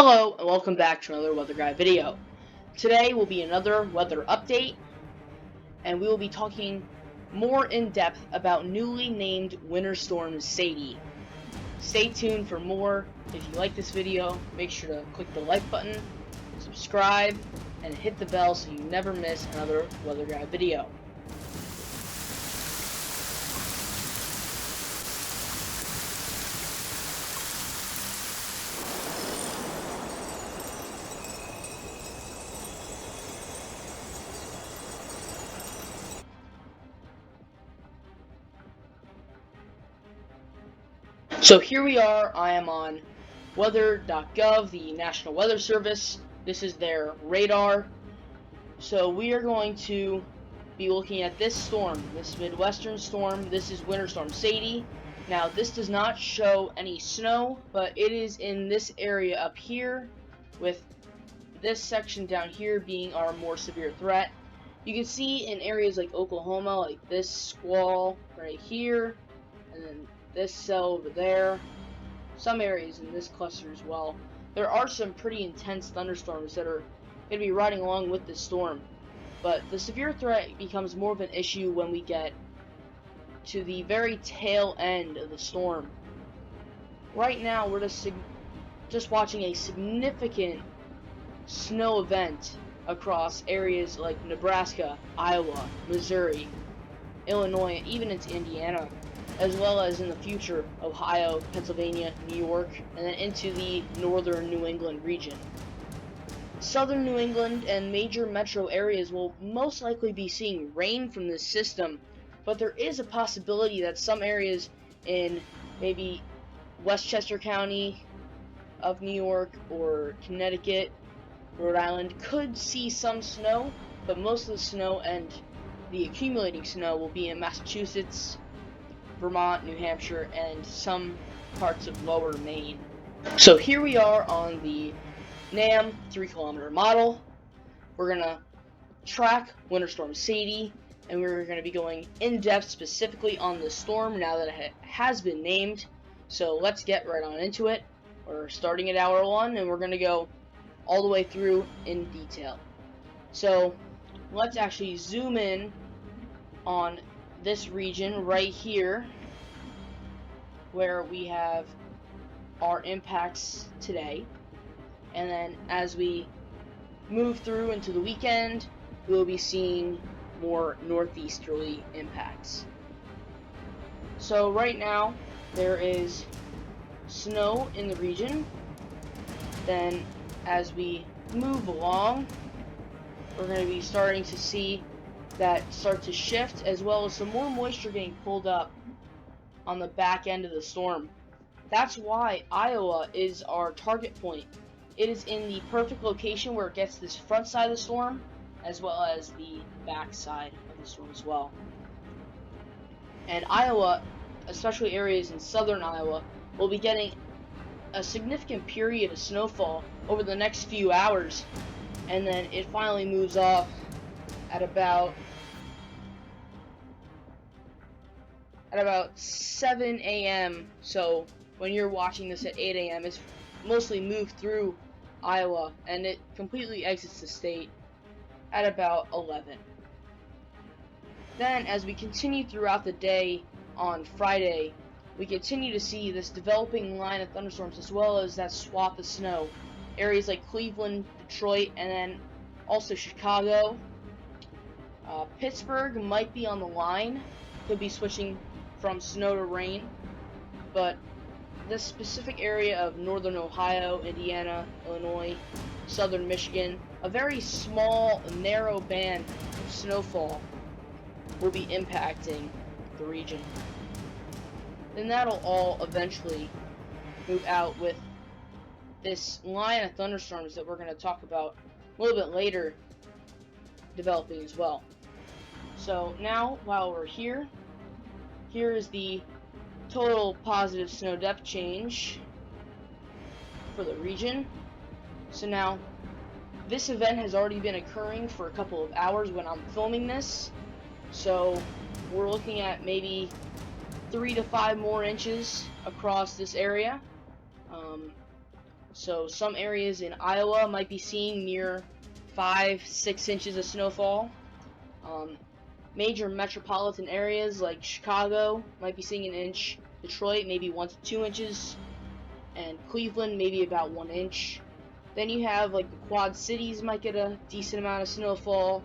Hello and welcome back to another Weather Guide video. Today will be another weather update, and we will be talking more in depth about newly named Winter Storm Sadie. Stay tuned for more. If you like this video, make sure to click the like button, subscribe, and hit the bell so you never miss another Weather Guide video. So here we are. I am on weather.gov, the National Weather Service. This is their radar. So we are going to be looking at this storm, this Midwestern storm. This is Winter Storm Sadie. Now this does not show any snow, but it is in this area up here, with this section down here being our more severe threat. You can see in areas like Oklahoma, like this squall right here, and then this cell over there, some areas in this cluster as well. There are some pretty intense thunderstorms that are going to be riding along with this storm, but the severe threat becomes more of an issue when we get to the very tail end of the storm. Right now we're just watching a significant snow event across areas like Nebraska, Iowa, Missouri, Illinois, and even into Indiana, as well as in the future Ohio, Pennsylvania, New York, and then into the northern New England region. Southern New England and major metro areas will most likely be seeing rain from this system, but there is a possibility that some areas in maybe Westchester County of New York or Connecticut, Rhode Island could see some snow, but most of the snow and the accumulating snow will be in Massachusetts, Vermont, New Hampshire, and some parts of lower Maine. So here we are on the NAM 3-kilometer model. We're going to track Winter Storm Sadie, and we're going to be going in depth specifically on the storm now that it has been named. So let's get right on into it. We're starting at hour 1, and we're going to go all the way through in detail. So let's actually zoom in on this region right here, where we have our impacts today, and then as we move through into the weekend, we'll be seeing more northeasterly impacts. So right now there is snow in the region. Then as we move along, we're going to be starting to see that start to shift, as well as some more moisture getting pulled up on the back end of the storm. That's why Iowa is our target point. It is in the perfect location where it gets this front side of the storm, as well as the back side of the storm as well. And Iowa, especially areas in southern Iowa, will be getting a significant period of snowfall over the next few hours, and then it finally moves off at about 7 a.m. So when you're watching this at 8 a.m., it's mostly moved through Iowa, and it completely exits the state at about 11. Then as we continue throughout the day on Friday, we continue to see this developing line of thunderstorms, as well as that swath of snow. Areas like Cleveland, Detroit, and then also Chicago. Pittsburgh might be on the line, could be switching from snow to rain, but this specific area of northern Ohio, Indiana, Illinois, southern Michigan, a very small, narrow band of snowfall will be impacting the region. Then that'll all eventually move out with this line of thunderstorms that we're going to talk about a little bit later developing as well. So now, while we're here is the total positive snow depth change for the region. So now, this event has already been occurring for a couple of hours when I'm filming this. So we're looking at maybe 3 to 5 more inches across this area. So some areas in Iowa might be seeing near 5-6 inches of snowfall. Major metropolitan areas like Chicago might be seeing an inch. Detroit maybe 1 to 2 inches, and Cleveland maybe about 1 inch. Then you have like the Quad Cities might get a decent amount of snowfall.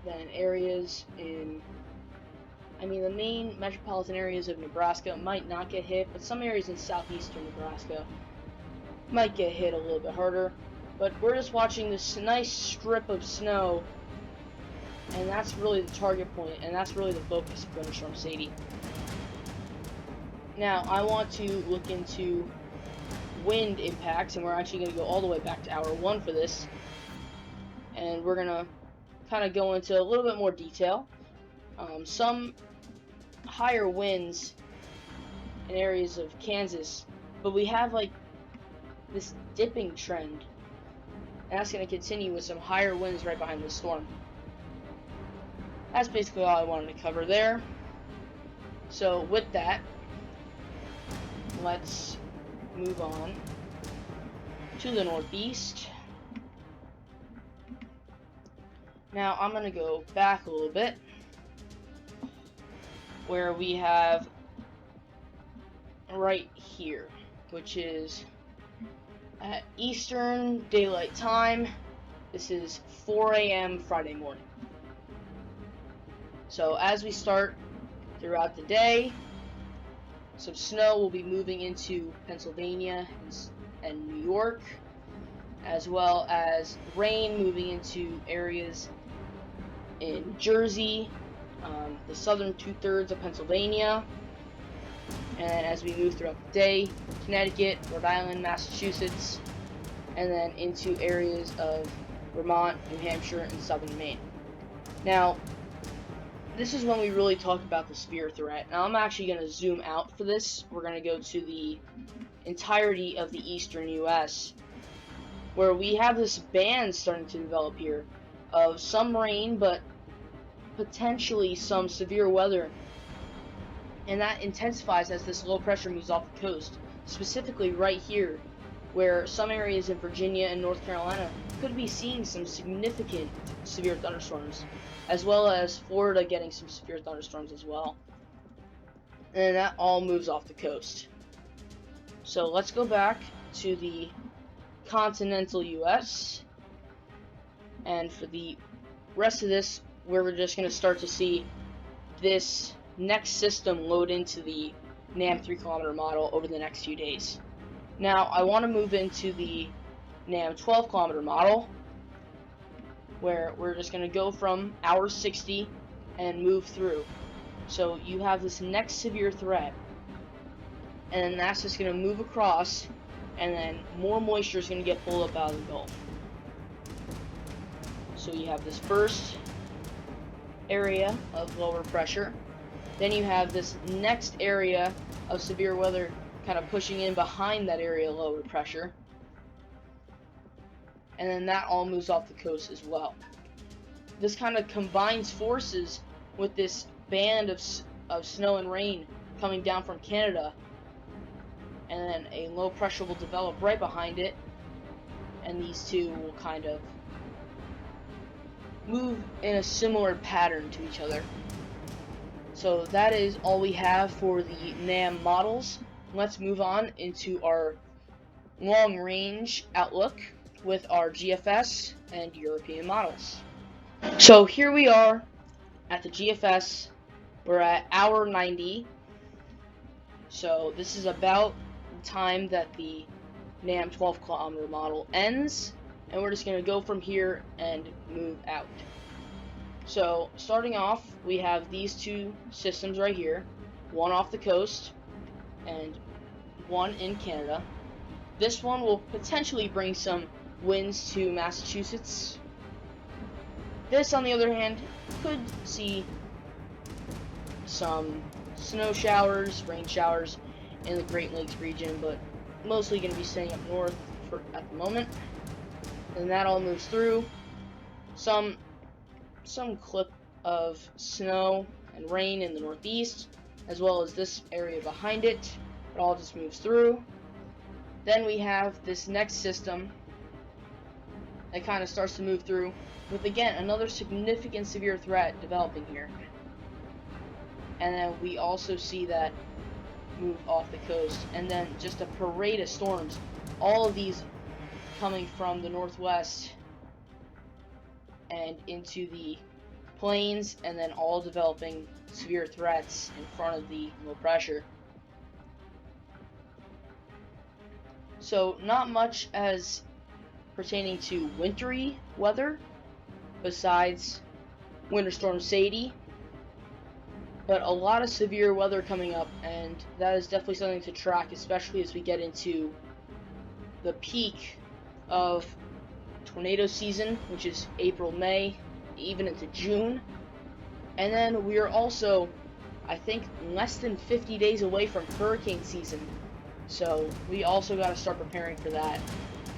Then areas in, the main metropolitan areas of Nebraska might not get hit, but some areas in southeastern Nebraska might get hit a little bit harder. But we're just watching this nice strip of snow, and that's really the target point, and that's really the focus of Winter Storm Sadie. Now, I want to look into wind impacts, and we're actually going to go all the way back to hour 1 for this, and we're going to kind of go into a little bit more detail. Some higher winds in areas of Kansas, but we have like this dipping trend, and that's going to continue with some higher winds right behind the storm. That's basically all I wanted to cover there. So with that, let's move on to the northeast. Now I'm going to go back a little bit, where we have right here, which is at Eastern Daylight Time. This is 4 a.m. Friday morning. So as we start throughout the day, some snow will be moving into Pennsylvania and New York, as well as rain moving into areas in Jersey, the southern 2/3 of Pennsylvania, and as we move throughout the day, Connecticut, Rhode Island, Massachusetts, and then into areas of Vermont, New Hampshire, and southern Maine. Now, this is when we really talk about the severe threat. Now, I'm actually going to zoom out for this. We're going to go to the entirety of the eastern U.S., where we have this band starting to develop here of some rain, but potentially some severe weather. And that intensifies as this low pressure moves off the coast, specifically right here, where some areas in Virginia and North Carolina could be seeing some significant severe thunderstorms, as well as Florida getting some severe thunderstorms as well. And that all moves off the coast. So let's go back to the continental US, and for the rest of this, we're just going to start to see this next system load into the NAM 3-kilometer model over the next few days. Now, I want to move into the NAM 12-kilometer model, where we're just going to go from hour 60 and move through. So you have this next severe threat, and then that's just going to move across, and then more moisture is going to get pulled up out of the Gulf. So you have this first area of lower pressure, then you have this next area of severe weather kind of pushing in behind that area of lower pressure, and then that all moves off the coast as well. This kind of combines forces with this band of snow and rain coming down from Canada, and then a low pressure will develop right behind it, and these two will kind of move in a similar pattern to each other. So that is all we have for the NAM models. Let's move on into our long-range outlook with our GFS and European models. So here we are at the GFS. We're at hour 90. So this is about the time that the NAM 12-kilometer model ends, and we're just going to go from here and move out. So starting off, we have these two systems right here, one off the coast and one in Canada. This one will potentially bring some winds to Massachusetts. This, on the other hand, could see some snow showers, rain showers in the Great Lakes region, but mostly going to be staying up north at the moment. And that all moves through. Some clip of snow and rain in the northeast, as well as this area behind it. It all just moves through. Then we have this next system that kind of starts to move through, with again another significant severe threat developing here. And then we also see that move off the coast, and then just a parade of storms, all of these coming from the northwest and into the plains, and then all developing severe threats in front of the low pressure. So not much as pertaining to wintry weather besides Winter Storm Sadie, but a lot of severe weather coming up, and that is definitely something to track, especially as we get into the peak of tornado season, which is April, May, even into June. And then we are also, I think, less than 50 days away from hurricane season, so we also got to start preparing for that,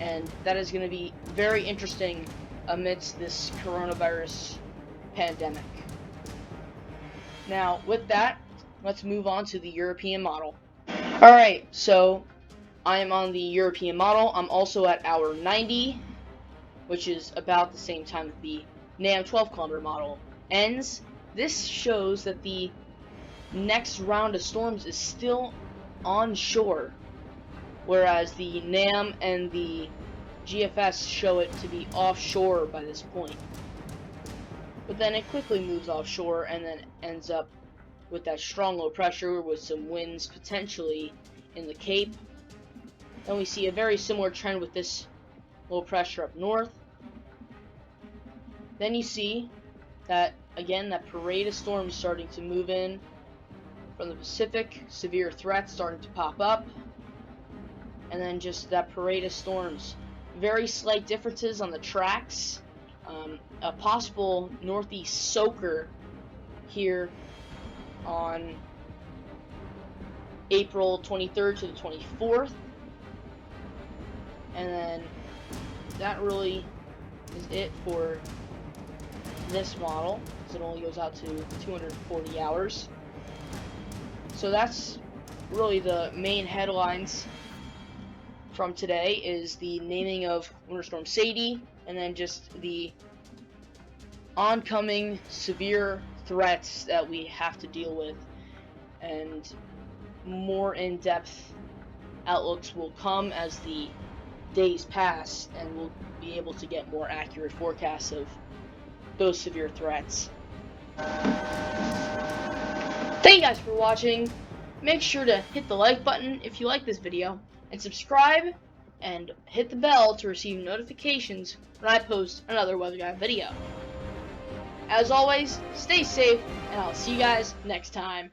and that is going to be very interesting amidst this coronavirus pandemic. Now, with that, let's move on to the European model. Alright, so I am on the European model. I'm also at hour 90, which is about the same time that the NAM 12 kilometer model ends. This shows that the next round of storms is still onshore, whereas the NAM and the GFS show it to be offshore by this point. But then it quickly moves offshore and then ends up with that strong low pressure with some winds potentially in the Cape. Then we see a very similar trend with this low pressure up north. Then you see that, again, that parade of storms starting to move in from the Pacific, severe threats starting to pop up, and then just that parade of storms. Very slight differences on the tracks. A possible northeast soaker here on April 23rd to the 24th, and then that really is it for this model, because it only goes out to 240 hours. So that's really the main headlines from today, is the naming of Winter Storm Sadie, and then just the oncoming severe threats that we have to deal with, and more in-depth outlooks will come as the days pass, and we'll be able to get more accurate forecasts of those severe threats. Thank you guys for watching. Make sure to hit the like button if you like this video, and subscribe and hit the bell to receive notifications when I post another Weather Guy video. As always, stay safe, and I'll see you guys next time.